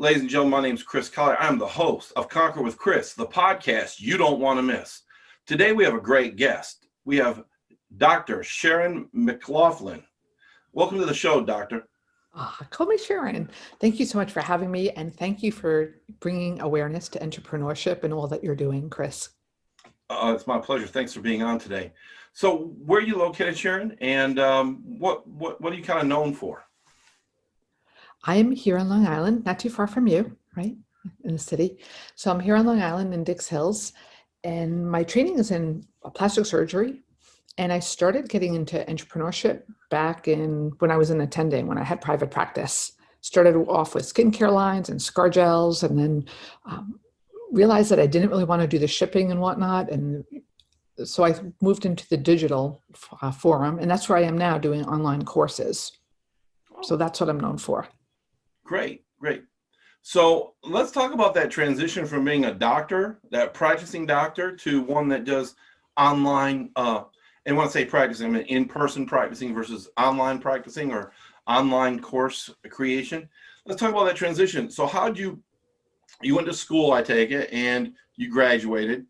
Ladies and gentlemen, my name is Chris Collier. I'm the host of Conquer with Chris, the podcast you don't want to miss. Today we have a great guest. We have Dr. Sharon McLaughlin. Welcome to the show, Doctor. Call me Sharon. Thank you so much for having me, and thank you for bringing awareness to entrepreneurship and all that you're doing, Chris. It's my pleasure. Thanks for being on today. So where are you located, Sharon? And what are you kind of known for? I am here on Long Island, not too far from you, right, in the city. So I'm here on Long Island in Dix Hills, and my training is in plastic surgery. And I started getting into entrepreneurship back when I was in attending, when I had private practice. Started off with skincare lines and scar gels, and then realized that I didn't really want to do the shipping and whatnot. And so I moved into the digital forum, and that's where I am now doing online courses. So that's what I'm known for. Great. So let's talk about that transition from being a doctor, that practicing doctor, to one that does online, and when I say practicing, I mean in-person practicing versus online practicing or online course creation. Let's talk about that transition. So how'd you went to school, I take it, and you graduated.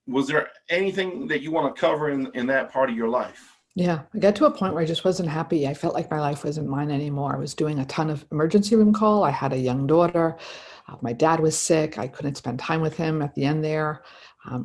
Was there anything that you want to cover in that part of your life? Yeah, I got to a point where I just wasn't happy. I felt like my life wasn't mine anymore. I was doing a ton of emergency room call. I had a young daughter. My dad was sick. I couldn't spend time with him at the end there.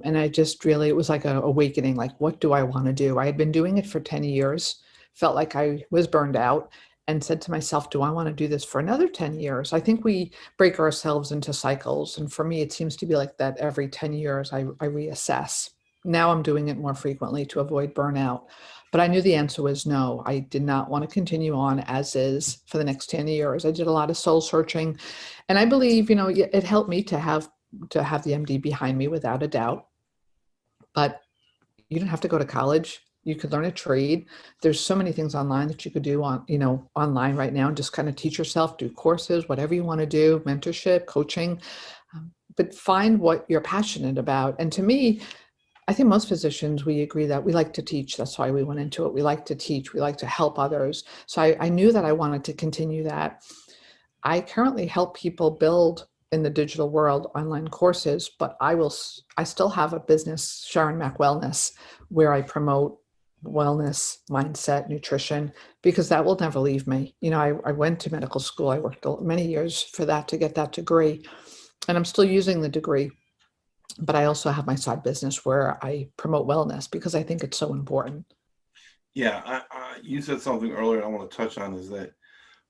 And I just really, it was like an awakening, like, what do I want to do? I had been doing it for 10 years, felt like I was burned out, and said to myself, do I want to do this for another 10 years? I think we break ourselves into cycles. And for me, it seems to be like that every 10 years I reassess. Now I'm doing it more frequently to avoid burnout. But I knew the answer was no. I did not want to continue on as is for the next 10 years. I did a lot of soul searching. And I believe, it helped me to have the MD behind me without a doubt. But you don't have to go to college. You could learn a trade. There's so many things online that you could do online right now. Just kind of teach yourself, do courses, whatever you want to do, mentorship, coaching, but find what you're passionate about. And to me, I think most physicians, we agree that we like to teach. That's why we went into it. We like to teach. We like to help others. So I knew that I wanted to continue that. I currently help people build in the digital world online courses, but I still have a business, Sharon Mac Wellness, where I promote wellness, mindset, nutrition, because that will never leave me. I went to medical school. I worked many years for that to get that degree, and I'm still using the degree. But I also have my side business where I promote wellness because I think it's so important. Yeah, you said something earlier I want to touch on, is that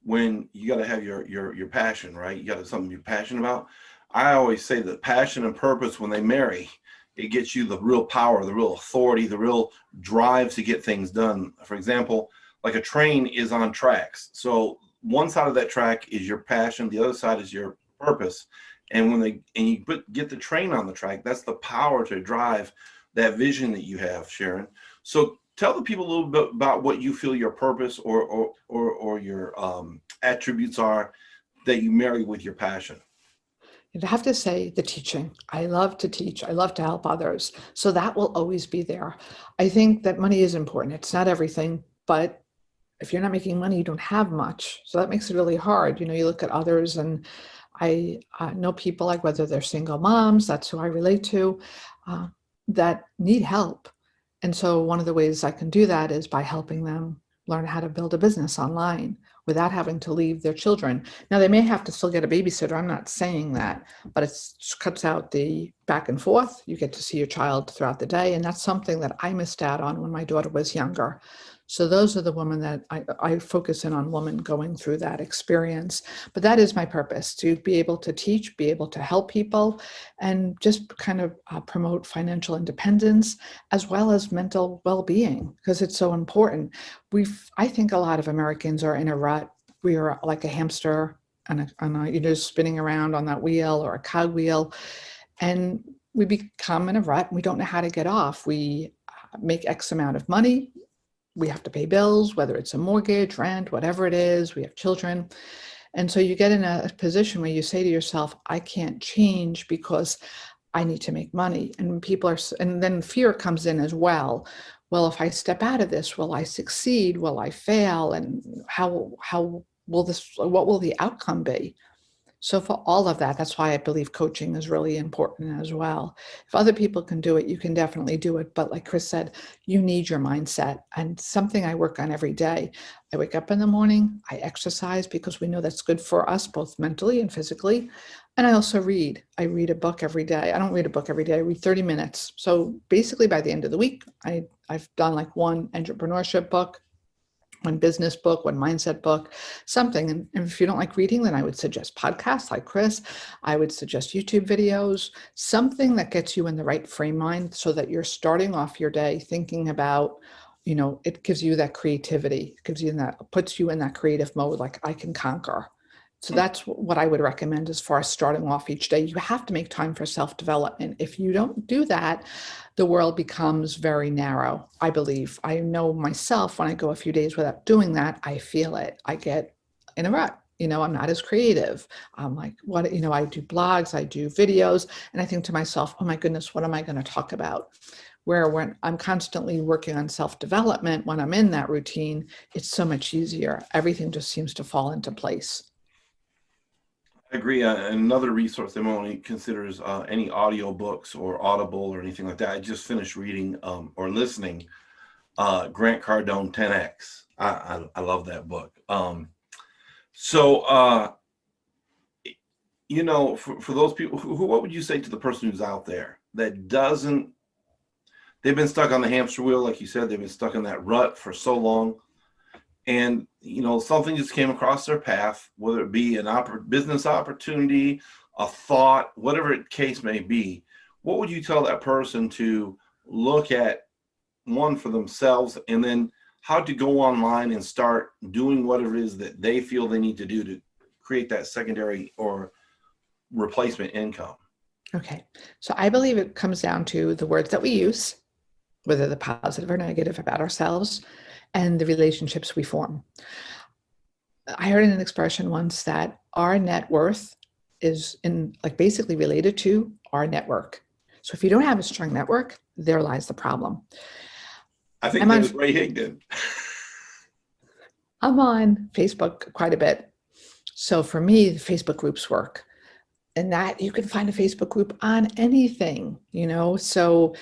when you got to have your passion, right? You got to have something you're passionate about. I always say that passion and purpose, when they marry, it gets you the real power, the real authority, the real drive to get things done. For example, like a train is on tracks. So one side of that track is your passion, the other side is your purpose. And you get the train on the track, that's the power to drive that vision that you have, Sharon. So tell the people a little bit about what you feel your purpose or your attributes are that you marry with your passion. You'd have to say the teaching. I love to teach. I love to help others. So that will always be there. I think that money is important. It's not everything, but if you're not making money, you don't have much. So that makes it really hard. You look at others, and I know people, like whether they're single moms, that's who I relate to, that need help. And so one of the ways I can do that is by helping them learn how to build a business online without having to leave their children. Now, they may have to still get a babysitter. I'm not saying that, but it cuts out the back and forth. You get to see your child throughout the day. And that's something that I missed out on when my daughter was younger. So those are the women that I focus in on, women going through that experience. But that is my purpose, to be able to teach, be able to help people, and just kind of promote financial independence as well as mental well-being, because it's so important. I think a lot of Americans are in a rut. We are like a hamster you're just spinning around on that wheel, or a cogwheel, and we become in a rut. And we don't know how to get off. We make X amount of money. We have to pay bills, whether it's a mortgage, rent, whatever it is. We have children. And so you get in a position where you say to yourself, I can't change because I need to make money. And and then fear comes in as well. Well, if I step out of this, will I succeed? Will I fail? And what will the outcome be? So for all of that, that's why I believe coaching is really important as well. If other people can do it, you can definitely do it. But like Chris said, you need your mindset, and something I work on every day. I wake up in the morning, I exercise because we know that's good for us, both mentally and physically. And I also read. I read a book every day. I don't read a book every day. I read 30 minutes. So basically by the end of the week, I've done like one entrepreneurship book, one business book, one mindset book, something. And if you don't like reading, then I would suggest podcasts like Chris. I would suggest YouTube videos, something that gets you in the right frame mind so that you're starting off your day thinking about, it gives you that creativity, gives you that, puts you in that creative mode, like I can conquer. So that's what I would recommend as far as starting off each day. You have to make time for self-development. If you don't do that, the world becomes very narrow, I believe. I know myself, when I go a few days without doing that, I feel it. I get in a rut. I'm not as creative. I'm like, what, I do blogs, I do videos, and I think to myself, oh my goodness, what am I going to talk about? Where when I'm constantly working on self-development, when I'm in that routine, it's so much easier. Everything just seems to fall into place. I agree. Another resource that only considers any audio books or Audible or anything like that. I just finished reading or listening Grant Cardone 10X. I love that book. So for those people who, what would you say to the person who's out there that doesn't, they've been stuck on the hamster wheel, like you said, they've been stuck in that rut for so long, and something just came across their path, whether it be an business opportunity, a thought, whatever the case may be. What would you tell that person to look at, one, for themselves, and then how to go online and start doing whatever it is that they feel they need to do to create that secondary or replacement income? Okay. So I believe it comes down to the words that we use, whether they're positive or negative about ourselves, and the relationships we form. I heard an expression once that our net worth is basically related to our network. So if you don't have a strong network, there lies the problem. I think that was Ray Higdon. I'm on Facebook quite a bit. So for me, the Facebook groups work. And that you can find a Facebook group on anything, So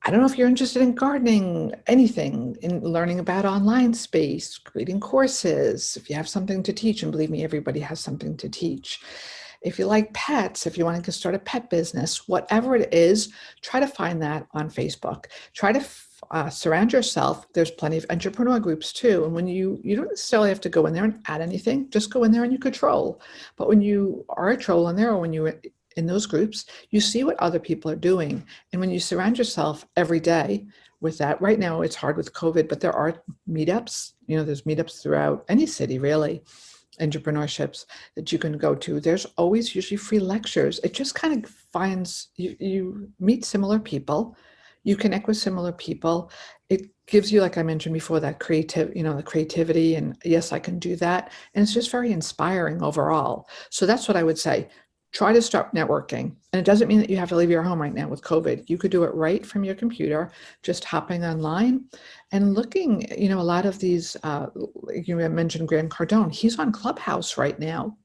I don't know if you're interested in gardening, anything, in learning about online space, creating courses, if you have something to teach, and believe me, everybody has something to teach. If you like pets, if you want to start a pet business, whatever it is, try to find that on Facebook. Try to surround yourself. There's plenty of entrepreneur groups too. And when you don't necessarily have to go in there and add anything, just go in there and you could troll. But when you are a troll in there, or when you're in those groups, you see what other people are doing. And when you surround yourself every day with that, right now it's hard with COVID, but there are meetups, there's meetups throughout any city, really, entrepreneurships that you can go to. There's always usually free lectures. It just kind of finds you meet similar people, you connect with similar people. It gives you, like I mentioned before, that the creativity, and yes, I can do that. And it's just very inspiring overall. So that's what I would say. Try to start networking. And it doesn't mean that you have to leave your home right now with COVID. You could do it right from your computer, just hopping online and looking, a lot of these, you mentioned Grant Cardone, he's on Clubhouse right now.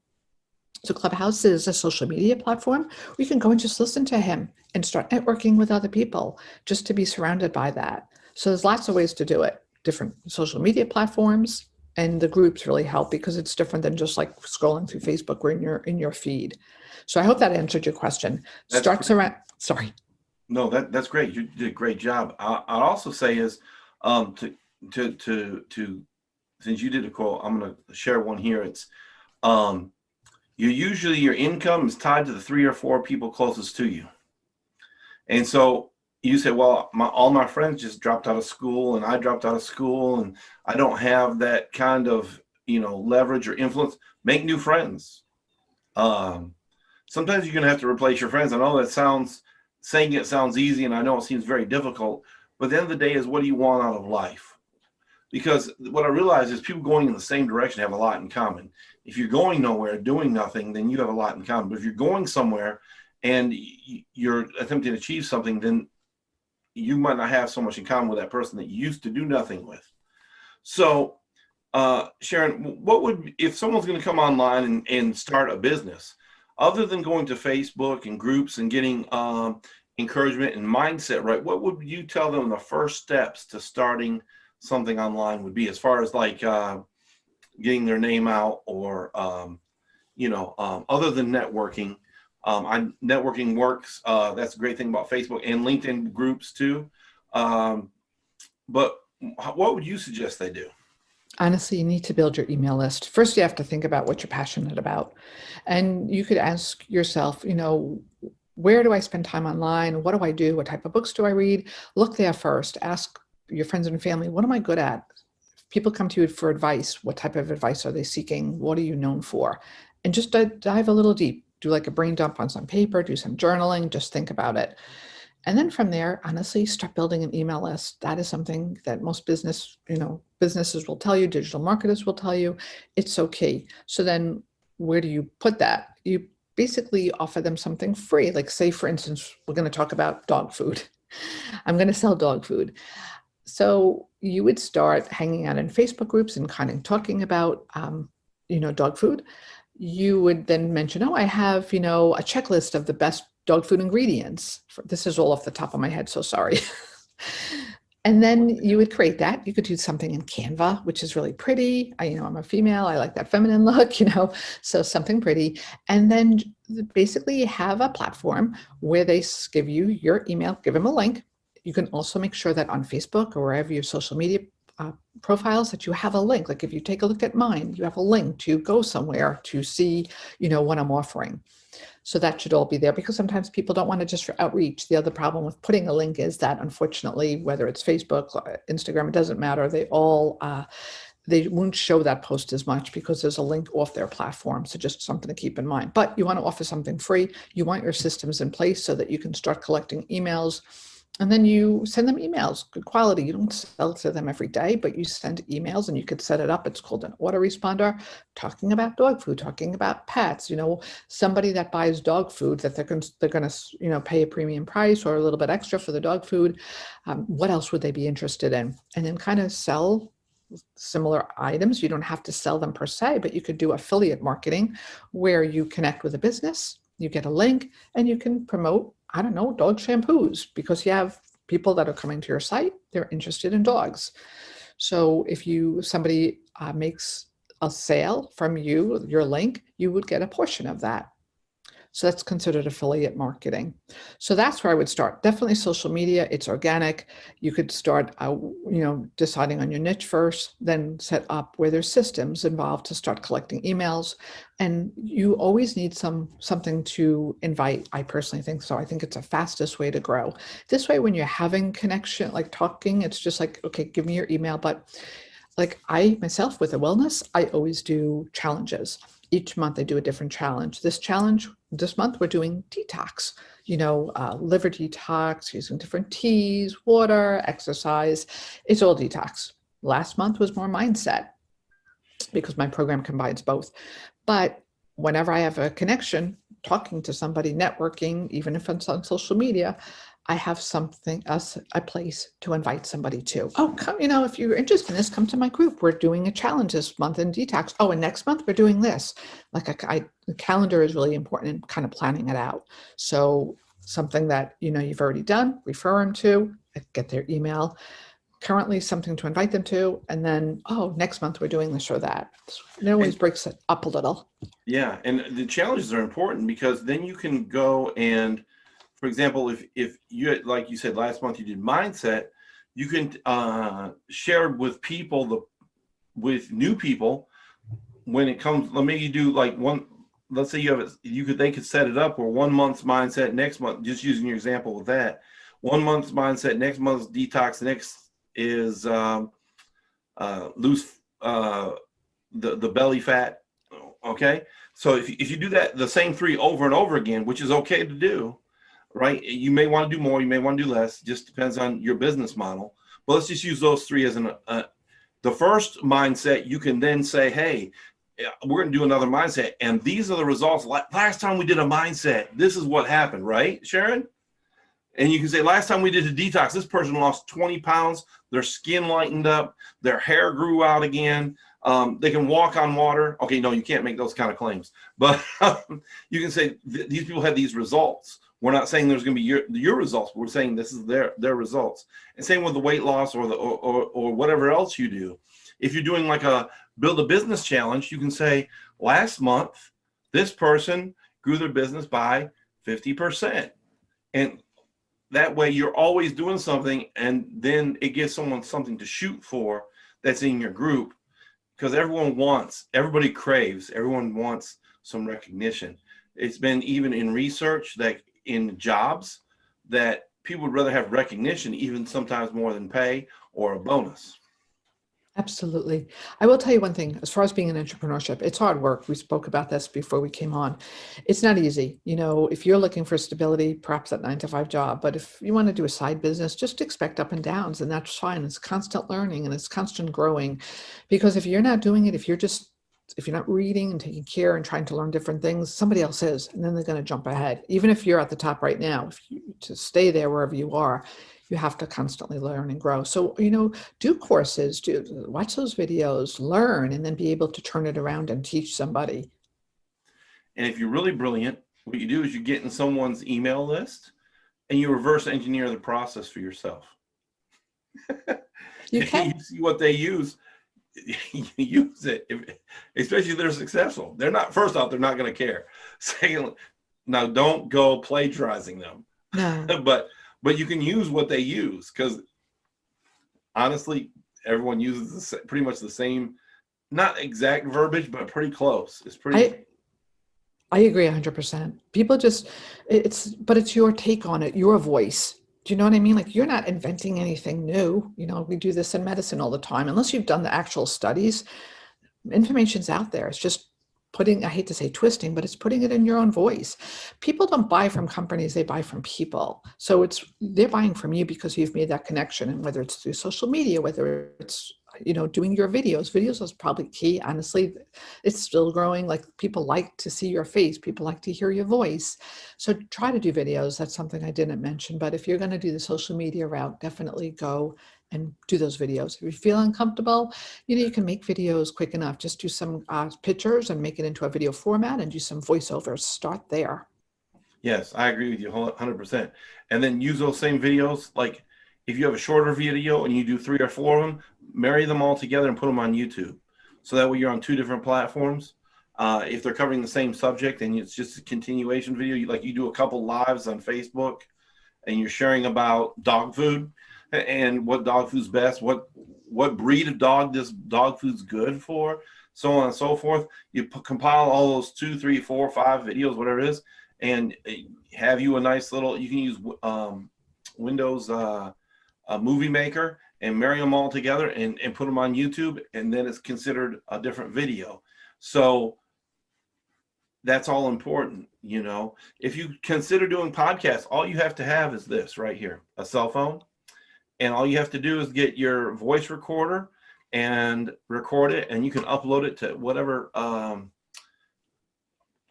So Clubhouse is a social media platform where you can go and just listen to him and start networking with other people, just to be surrounded by that. So there's lots of ways to do it. Different social media platforms, and the groups really help because it's different than just like scrolling through Facebook or in your feed. So I hope that answered your question. Sorry. No, that's great. You did a great job. I'd also say is to since you did a quote, I'm going to share one here. It's your income is tied to the 3 or 4 people closest to you. And so you say, well, all my friends just dropped out of school, and I dropped out of school, and I don't have that kind of leverage or influence. Make new friends. Sometimes you're going to have to replace your friends. I know saying it sounds easy, and I know it seems very difficult, but at the end of the day is, what do you want out of life? Because what I realize is people going in the same direction have a lot in common. If you're going nowhere, doing nothing, then you have a lot in common. But if you're going somewhere and you're attempting to achieve something, then you might not have so much in common with that person that you used to do nothing with. So, Sharon, if someone's going to come online and start a business, other than going to Facebook and groups and getting encouragement and mindset right, what would you tell them the first steps to starting something online would be, as far as like getting their name out, or other than networking? Networking works. That's a great thing about Facebook and LinkedIn groups too. But what would you suggest they do? Honestly, you need to build your email list. First, you have to think about what you're passionate about. And you could ask yourself, where do I spend time online? What do I do? What type of books do I read? Look there first. Ask your friends and family, what am I good at? If people come to you for advice, what type of advice are they seeking? What are you known for? And just dive a little deep. Do like a brain dump on some paper, do some journaling, just think about it. And then from there, honestly, start building an email list. That is something that most businesses will tell you, digital marketers will tell you, it's so key. So then where do you put that? You basically offer them something free. Like, say, for instance, we're going to talk about dog food. I'm going to sell dog food. So you would start hanging out in Facebook groups and kind of talking about, dog food. You would then mention, oh, I have, a checklist of the best dog food ingredients. This is all off the top of my head, so sorry. And then you would create that. You could do something in Canva, which is really pretty. I'm a female. I like that feminine look, so something pretty. And then basically have a platform where they give you your email, give them a link. You can also make sure that on Facebook or wherever your social media profiles that you have a link. Like if you take a look at mine, you have a link to go somewhere to see, what I'm offering. So that should all be there, because sometimes people don't want to just for outreach. The other problem with putting a link is that, unfortunately, whether it's Facebook, Instagram, it doesn't matter. They won't show that post as much because there's a link off their platform. So just something to keep in mind. But you want to offer something free. You want your systems in place so that you can start collecting emails. And then you send them emails, good quality. You don't sell to them every day, but you send emails, and you could set it up. It's called an autoresponder, talking about dog food, talking about pets. Somebody that buys dog food, that they're going to pay a premium price or a little bit extra for the dog food. What else would they be interested in? And then kind of sell similar items. You don't have to sell them per se, but you could do affiliate marketing where you connect with a business, you get a link, and you can promote, I don't know, dog shampoos, because you have people that are coming to your site, they're interested in dogs. So if somebody makes a sale from your link, you would get a portion of that. So that's considered affiliate marketing. So that's where I would start. Definitely social media. It's organic. You could start, deciding on your niche first, then set up where there's systems involved to start collecting emails. And you always need something to invite. I personally think so. I think it's the fastest way to grow. This way, when you're having connection, like talking, it's just like, okay, give me your email. But like I myself with a wellness, I always do challenges. Each month I do a different challenge. This month we're doing detox, liver detox, using different teas, water, exercise. It's all detox. Last month was more mindset, because my program combines both. But whenever I have a connection, talking to somebody, networking, even if it's on social media, I have a place to invite somebody to. Oh, come, if you're interested in this, come to my group. We're doing a challenge this month in detox. Oh, and next month we're doing this. Like the calendar is really important in kind of planning it out. So something that, you've already done, refer them to, get their email, currently something to invite them to, and then, oh, next month we're doing this or that. It always breaks it up a little. Yeah, and the challenges are important, because then you can go and, for example, if you, like you said, last month you did mindset, you can share with people, with new people, when it comes. Let me do like one. Let's say they could set it up where 1 month's mindset, next month, just using your example with that, 1 month's mindset, next month's detox, next is lose the belly fat. Okay, so if you do that, the same 3 over and over again, which is okay to do. Right? You may want to do more, you may want to do less, just depends on your business model. But let's just use those 3 as the first mindset. You can then say, hey, we're going to do another mindset, and these are the results. Last time we did a mindset, this is what happened, right, Sharon? And you can say, last time we did a detox, this person lost 20 pounds, their skin lightened up, their hair grew out again. They can walk on water. Okay, no, you can't make those kind of claims, but you can say these people had these results. We're not saying there's going to be your results, but we're saying this is their results. And same with the weight loss or whatever else you do. If you're doing like a build a business challenge, you can say last month this person grew their business by 50%, and that way you're always doing something, and then it gives someone something to shoot for that's in your group, because everyone wants some recognition. It's been even in research that in jobs that people would rather have recognition, even sometimes more than pay or a bonus. Absolutely. I will tell you one thing, as far as being in entrepreneurship, it's hard work. We spoke about this before we came on. It's not easy. If you're looking for stability, perhaps that 9-to-5 job, but if you want to do a side business, just expect up and downs, and that's fine. It's constant learning and it's constant growing, because if you're not doing it, if you're not reading and taking care and trying to learn different things, somebody else is, and then they're going to jump ahead. Even if you're at the top right now, to stay there wherever you are, you have to constantly learn and grow. So, do courses, watch those videos, learn, and then be able to turn it around and teach somebody. And if you're really brilliant, what you do is you get in someone's email list and you reverse engineer the process for yourself. You can. You see what they use, you use it, especially if they're successful. First off, they're not going to care. Secondly, now don't go plagiarizing them. No. But you can use what they use, because honestly, everyone uses pretty much the same, not exact verbiage, but pretty close. It's pretty. I agree 100%. People but it's your take on it, your voice. Do you know what I mean? Like, you're not inventing anything new. We do this in medicine all the time. Unless you've done the actual studies, information's out there. It's just I hate to say twisting, but it's putting it in your own voice. People don't buy from companies, they buy from people. So they're buying from you because you've made that connection. And whether it's through social media, whether it's, doing your videos is probably key. Honestly, it's still growing. Like, people like to see your face. People like to hear your voice. So try to do videos. That's something I didn't mention. But if you're going to do the social media route, definitely go and do those videos. If you feel uncomfortable, you can make videos quick enough. Just do some pictures and make it into a video format and do some voiceovers. Start there. Yes, I agree with you 100%. And then use those same videos. Like, if you have a shorter video and you do 3 or 4 of them, marry them all together and put them on YouTube. So that way you're on 2 different platforms. If they're covering the same subject and it's just a continuation video, you do a couple lives on Facebook and you're sharing about dog food and what dog food's best, what breed of dog this dog food's good for, so on and so forth. You compile all those 2, 3, 4, 5 videos, whatever it is, and have you a nice little, you can use Windows Movie Maker and marry them all together and put them on YouTube, and then it's considered a different video. So that's all important. If you consider doing podcasts, all you have to have is this right here, a cell phone. And all you have to do is get your voice recorder and record it, and you can upload it to whatever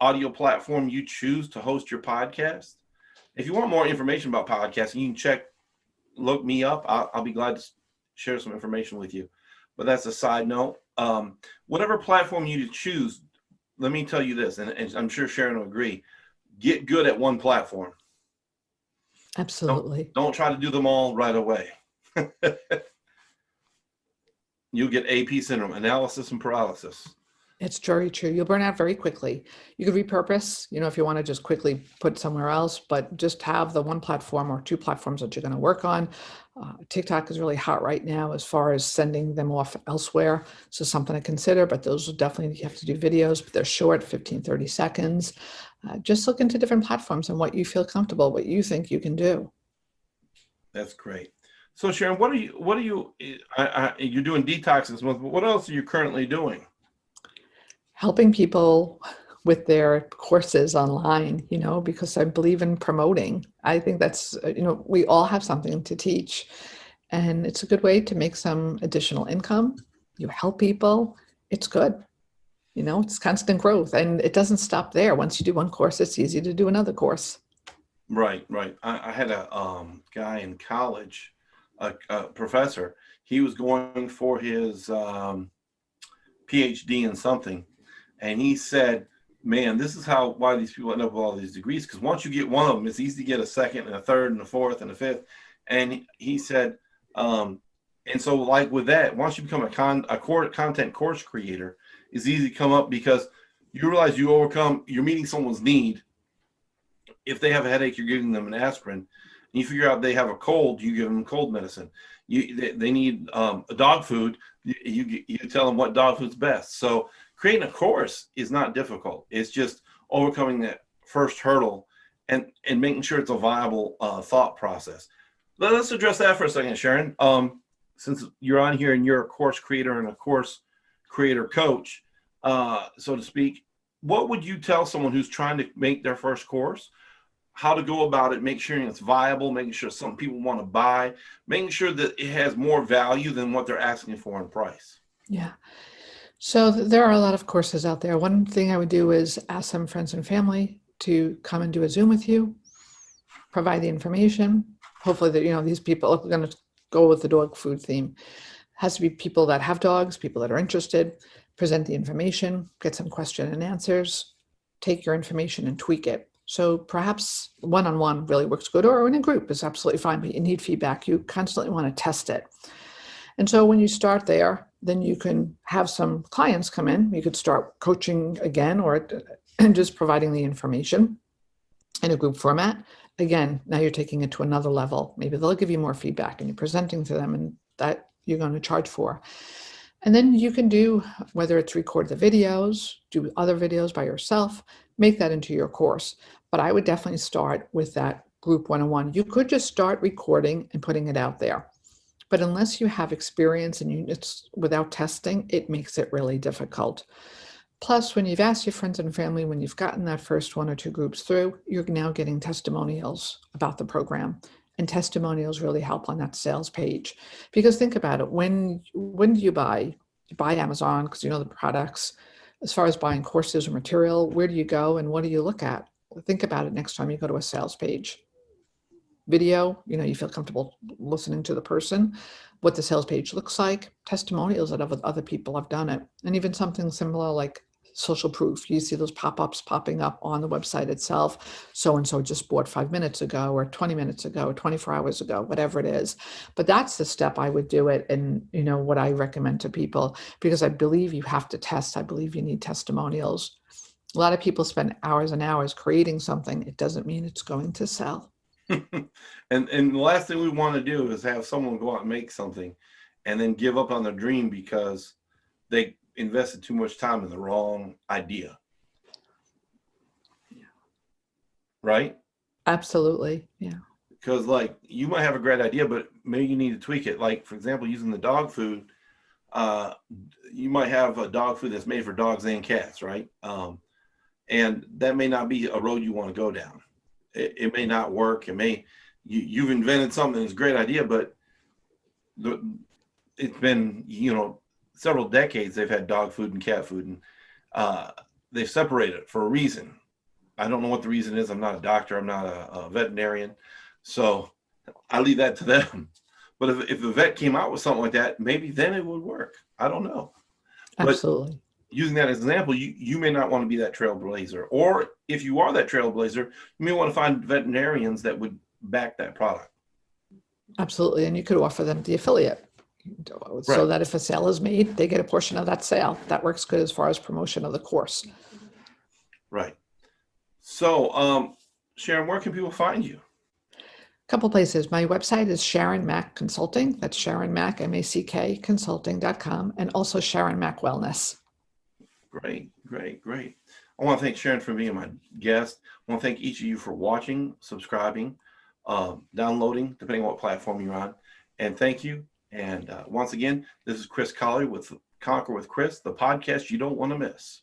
audio platform you choose to host your podcast. If you want more information about podcasting, you can look me up. I'll be glad to share some information with you. But that's a side note. Whatever platform you choose, let me tell you this, and I'm sure Sharon will agree, get good at one platform. Absolutely. Don't try to do them all right away. You'll get AP syndrome, analysis and paralysis. It's very true. You'll burn out very quickly. You could repurpose, if you want to just quickly put somewhere else, but just have the one platform or 2 platforms that you're going to work on. TikTok is really hot right now as far as sending them off elsewhere. So something to consider, but those will definitely, you have to do videos, but they're short, 15, 30 seconds. Just look into different platforms and what you feel comfortable, what you think you can do. That's great. So Sharon, you're doing detox this month, but what else are you currently doing? Helping people with their courses online, because I believe in promoting. I think that's, we all have something to teach, and it's a good way to make some additional income. You help people. It's good. It's constant growth, and it doesn't stop there. Once you do one course, it's easy to do another course. Right, right. I had a guy in college, a professor. He was going for his PhD in something, and he said, "Man, this is how why these people end up with all these degrees. Because once you get one of them, it's easy to get a second and a third and a fourth and a fifth." And he said, um, and so like with that, once you become content course creator, it's easy to come up because you realize you're meeting someone's need. If they have a headache, you're giving them an aspirin. And you figure out they have a cold, you give them cold medicine. They need a dog food, you tell them what dog food's best. So creating a course is not difficult. It's just overcoming that first hurdle and making sure it's a viable thought process. Let's address that for a second, Sharon. Since you're on here and you're a course creator and a course creator coach, so to speak, what would you tell someone who's trying to make their first course? How to go about it, make sure it's viable, making sure some people want to buy, making sure that it has more value than what they're asking for in price. Yeah. So there are a lot of courses out there. One thing I would do is ask some friends and family to come and do a Zoom with you, provide the information. Hopefully that, these people are going to go with the dog food theme. It has to be people that have dogs, people that are interested, present the information, get some question and answers, take your information and tweak it. So perhaps one-on-one really works good, or in a group is absolutely fine, but you need feedback. You constantly want to test it. And so when you start there, then you can have some clients come in. You could start coaching again, or just providing the information in a group format. Again, now you're taking it to another level. Maybe they'll give you more feedback and you're presenting to them, and that you're going to charge for. And then you can do, whether it's record the videos, do other videos by yourself, make that into your course. But I would definitely start with that group one-on-one. You could just start recording and putting it out there. But unless you have experience and it's without testing, it makes it really difficult. Plus, when you've asked your friends and family, when you've gotten that first one or two groups through, you're now getting testimonials about the program. And testimonials really help on that sales page. Because think about it, when do you buy? You buy Amazon because you know the products. As far as buying courses or material, where do you go and what do you look at? Think about it next time you go to a sales page. Video, you feel comfortable listening to the person, what the sales page looks like, testimonials that other people have done it, and even something similar like social proof. You see those pop-ups popping up on the website itself. So-and-so just bought 5 minutes ago or 20 minutes ago, or 24 hours ago, whatever it is. But that's the step I would do it. And what I recommend to people, because I believe you have to test. I believe you need testimonials. A lot of people spend hours and hours creating something. It doesn't mean it's going to sell. and the last thing we want to do is have someone go out and make something and then give up on their dream because they invested too much time in the wrong idea. Right? Absolutely. Yeah. Because like you might have a great idea, but maybe you need to tweak it. Like, for example, using the dog food, you might have a dog food that's made for dogs and cats, right? And that may not be a road you want to go down. It may not work. You've invented something that's a great idea, but it's been, several decades they've had dog food and cat food, and they've separated it for a reason. I don't know what the reason is. I'm not a doctor. I'm not a veterinarian. So I leave that to them. But if the vet came out with something like that, maybe then it would work. I don't know. Absolutely. But using that as an example, you may not want to be that trailblazer. Or if you are that trailblazer, you may want to find veterinarians that would back that product. Absolutely. And you could offer them the affiliate so Right. that if a sale is made, they get a portion of that sale. That works good as far as promotion of the course. Right. So, Sharon, where can people find you? A couple places. My website is Sharon Mack Consulting. That's Sharon Mack, M-A-C-K, consulting.com, and also Sharon Mack Wellness. Great, great, great. I want to thank Sharon for being my guest. I want to thank each of you for watching, subscribing, downloading, depending on what platform you're on. And thank you. And once again, this is Chris Colley with Conquer with Chris, the podcast you don't want to miss.